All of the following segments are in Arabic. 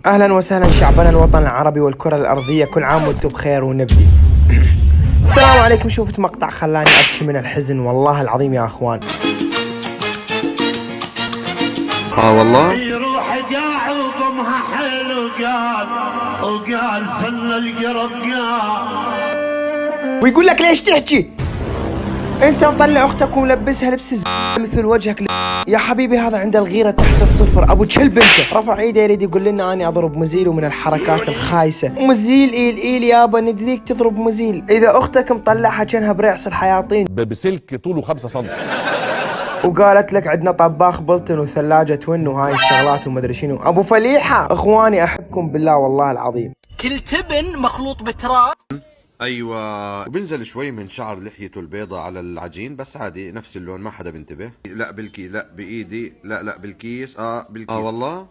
أهلا وسهلا شعبنا الوطن العربي والكرة الأرضية، كل عام وانتم بخير. ونبدي. السلام عليكم. شوفت مقطع خلاني أبكي من الحزن والله العظيم يا أخوان. والله يروح قاع وضمها حلو وقال فن القرب قال. ويقول لك ليش تحكي؟ انت مطلع اختك وملبسها لبس مثل وجهك يا حبيبي. هذا عند الغيرة تحت الصفر. ابو كلب انت. رفع ايده يريد يقول لنا اني اضرب مزيل، ومن الحركات الخايسة. مزيل ايل يابا ندريك تضرب مزيل. اذا اختك مطلعها كانها برعص الحياطين بسلك طوله 5 سم، وقالت لك عندنا طباخ بلطن وثلاجة تون وهاي الشغلات ومدري شنو. ابو فليحة اخواني احبكم بالله والله العظيم. كل تبن مخلوط بتراب. ايوه، وبنزل شوي من شعر لحيته البيضة على العجين، بس عادي نفس اللون ما حدا بينتبه. لا لا بايدي، لا بالكيس. بالكيس. والله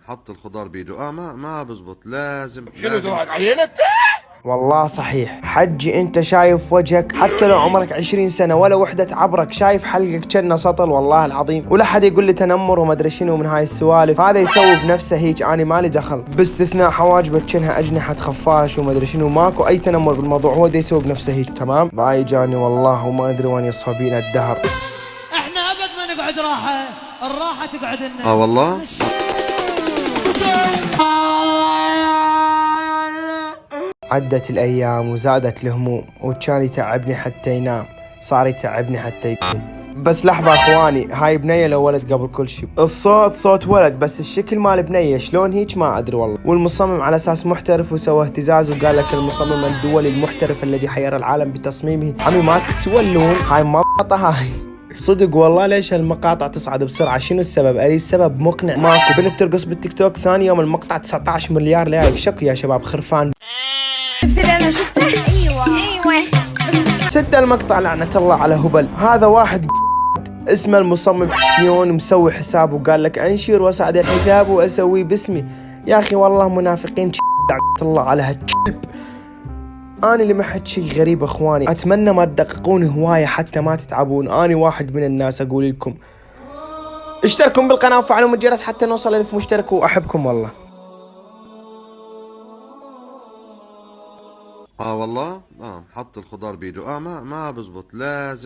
حط الخضار بايده. ما بزبط. لازم والله صحيح حجي. انت شايف وجهك حتى لو عمرك 20 سنة ولا وحدة عبرك، شايف حلقك كنا سطل والله العظيم. ولا حد يقول لي تنمر وما ادري شنو من هاي السوالف. هذا يسوي بنفسه هيك، انا مالي دخل. باستثناء حواجبك كنها اجنحة خفاش وما ادري شنو، ماكو اي تنمر بالموضوع. هو دا يسوي بنفسه هيك تمام. ضاي جاني والله وما ادري وين يصفى بينا الدهر. احنا ابد ما نقعد راحة، الراحة تقعد لنا. والله عدت الأيام وزادت الهموم، وكان يتعبني حتى ينام، صار يتعبني حتى يقوم. بس لحظة أخواني، هاي بنية لو ولد قبل كل شيء. الصوت صوت ولد بس الشكل مال بنية شلون هيك ما أدري والله. والمصمم على أساس محترف وسوى اهتزاز، وقال لك المصمم الدولي المحترف الذي حير العالم بتصميمه. عمي ما تتولون هاي مطة هاي. صدق والله. ليش هالمقاطع تصعد بسرعة؟ شنو السبب؟ أي السبب مقنع ماكو. بنت ترقص بالتيك توك ثاني يوم المقطع 19 مليار لايك. شكو يا شباب خرفان. شفت اللي انا شفته؟ ايوه سد المقطع لعنة الله على هبل. هذا واحد اسمه المصمم حسيون مسوي حساب وقال لك انشر واسعد الحساب واسويه باسمي. يا اخي والله منافقين لعنة الله على هالكلب. انا اللي ما حد شيء غريب اخواني. اتمنى ما تدققون هواية حتى ما تتعبون. انا واحد من الناس اقول لكم اشتركوا بالقناة وفعلوا الجرس حتى نوصل 1000 مشترك، واحبكم والله. والله حط الخضار بايده. ما بزبط. لازم